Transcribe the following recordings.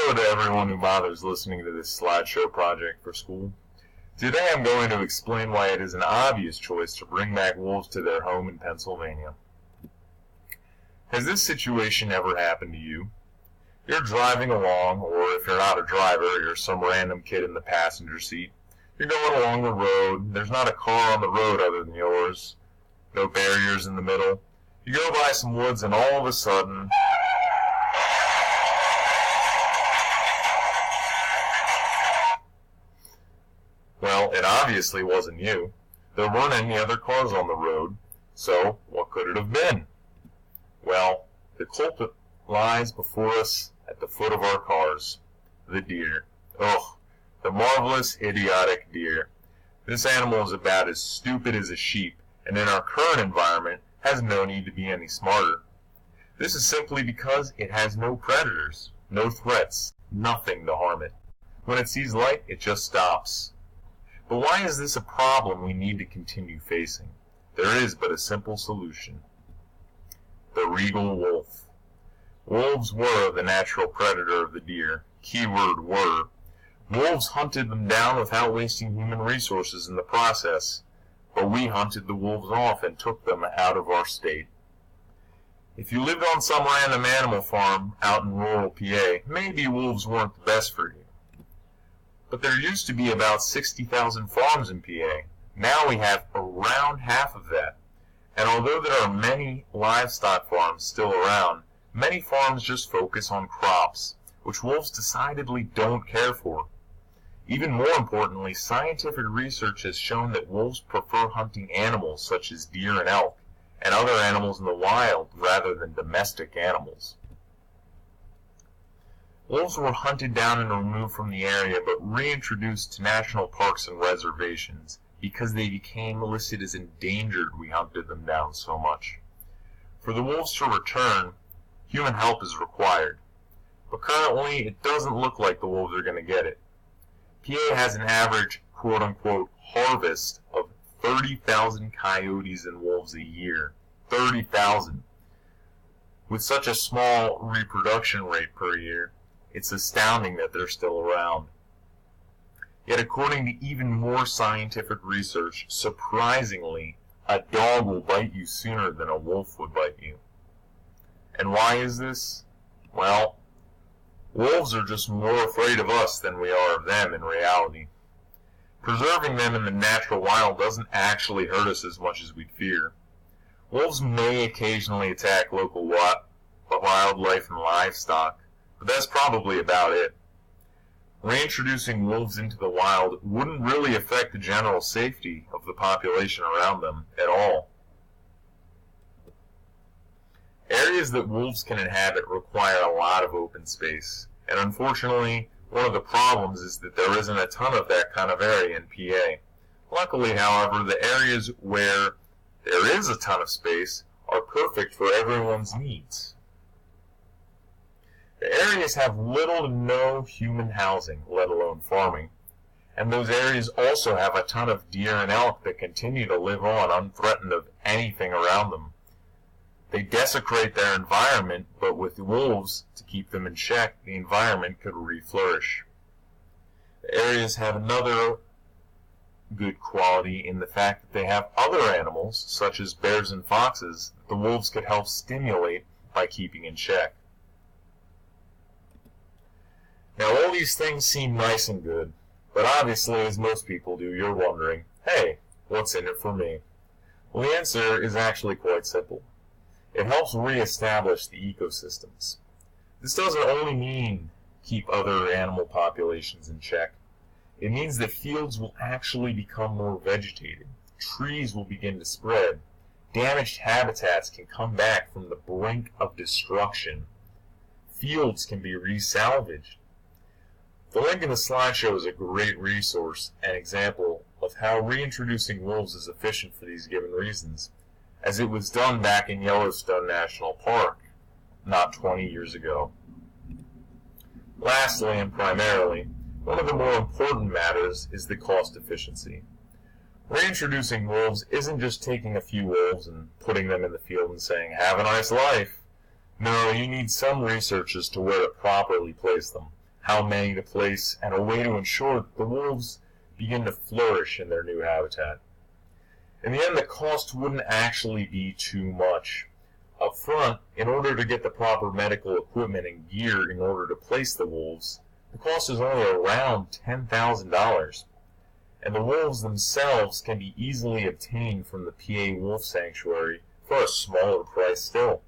Hello to everyone who bothers listening to this slideshow project for school. Today I'm going to explain why it is an obvious choice to bring back wolves to their home in Pennsylvania. Has this situation ever happened to you? You're driving along, or if you're not a driver, you're some random kid in the passenger seat. You're going along the road, there's not a car on the road other than yours, no barriers in the middle. You go by some woods and all of a sudden, well, it obviously wasn't you. There weren't any other cars on the road, so what could it have been? Well, the culprit lies before us at the foot of our cars. The deer. Ugh, the marvelous, idiotic deer. This animal is about as stupid as a sheep, and in our current environment has no need to be any smarter. This is simply because it has no predators, no threats, nothing to harm it. When it sees light, it just stops. But why is this a problem we need to continue facing? There is but a simple solution. The regal wolf. Wolves were the natural predator of the deer. Keyword were. Wolves hunted them down without wasting human resources in the process, but we hunted the wolves off and took them out of our state. If you lived on some random animal farm out in rural PA, maybe wolves weren't the best for you. But there used to be about 60,000 farms in PA. Now we have around half of that. And although there are many livestock farms still around, many farms just focus on crops, which wolves decidedly don't care for. Even more importantly, scientific research has shown that wolves prefer hunting animals such as deer and elk, and other animals in the wild rather than domestic animals. Wolves were hunted down and removed from the area, but reintroduced to national parks and reservations. Because they became listed as endangered, we hunted them down so much. For the wolves to return, human help is required. But currently, it doesn't look like the wolves are going to get it. PA has an average, quote-unquote, harvest of 30,000 coyotes and wolves a year. 30,000. With such a small reproduction rate per year, it's astounding that they're still around. Yet according to even more scientific research, surprisingly, a dog will bite you sooner than a wolf would bite you. And why is this? Well, wolves are just more afraid of us than we are of them in reality. Preserving them in the natural wild doesn't actually hurt us as much as we'd fear. Wolves may occasionally attack local wildlife and livestock, but that's probably about it. Reintroducing wolves into the wild wouldn't really affect the general safety of the population around them at all. Areas that wolves can inhabit require a lot of open space, and unfortunately, one of the problems is that there isn't a ton of that kind of area in PA. Luckily, however, the areas where there is a ton of space are perfect for everyone's needs. The areas have little to no human housing, let alone farming, and those areas also have a ton of deer and elk that continue to live on unthreatened of anything around them. They desecrate their environment, but with wolves to keep them in check, the environment could re-flourish. The areas have another good quality in the fact that they have other animals, such as bears and foxes, that the wolves could help stimulate by keeping in check. Now, all these things seem nice and good, but obviously, as most people do, you're wondering, hey, what's in it for me? Well, the answer is actually quite simple. It helps re-establish the ecosystems. This doesn't only mean keep other animal populations in check. It means that fields will actually become more vegetated. Trees will begin to spread. Damaged habitats can come back from the brink of destruction. Fields can be re-salvaged. The link in the slideshow is a great resource and example of how reintroducing wolves is efficient for these given reasons, as it was done back in Yellowstone National Park, not 20 years ago. Lastly, and primarily, one of the more important matters is the cost efficiency. Reintroducing wolves isn't just taking a few wolves and putting them in the field and saying, "Have a nice life." No, you need some research as to where to properly place them, how many to place, and a way to ensure that the wolves begin to flourish in their new habitat. In the end, the cost wouldn't actually be too much. Up front, in order to get the proper medical equipment and gear in order to place the wolves, the cost is only around $10,000. And the wolves themselves can be easily obtained from the PA Wolf Sanctuary for a smaller price still.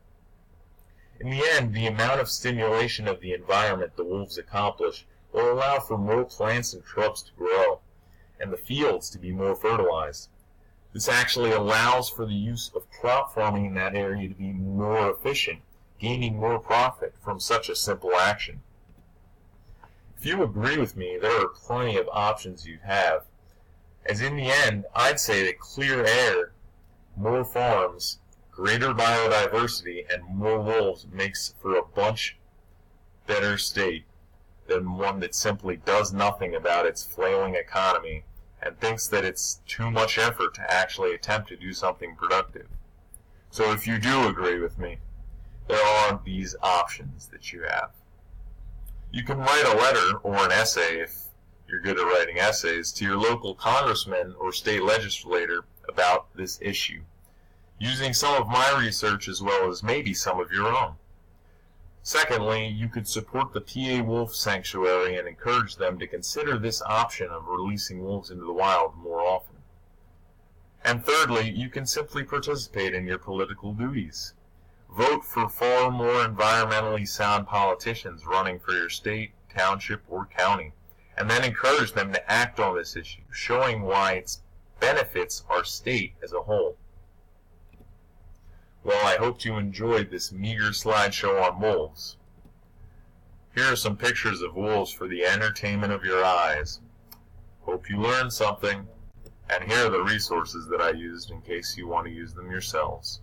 In the end, the amount of stimulation of the environment the wolves accomplish will allow for more plants and shrubs to grow, and the fields to be more fertilized. This actually allows for the use of crop farming in that area to be more efficient, gaining more profit from such a simple action. If you agree with me, there are plenty of options you have, as in the end, I'd say that clear air, more farms, greater biodiversity, and more wolves makes for a much better state than one that simply does nothing about its flailing economy and thinks that it's too much effort to actually attempt to do something productive. So if you do agree with me, there are these options that you have. You can write a letter or an essay, if you're good at writing essays, to your local congressman or state legislator about this issue, using some of my research as well as maybe some of your own. Secondly, you could support the PA Wolf Sanctuary and encourage them to consider this option of releasing wolves into the wild more often. And thirdly, you can simply participate in your political duties. Vote for far more environmentally sound politicians running for your state, township, or county, and then encourage them to act on this issue, showing why it benefits our state as a whole. Well, I hope you enjoyed this meager slideshow on wolves. Here are some pictures of wolves for the entertainment of your eyes. Hope you learned something, and here are the resources that I used in case you want to use them yourselves.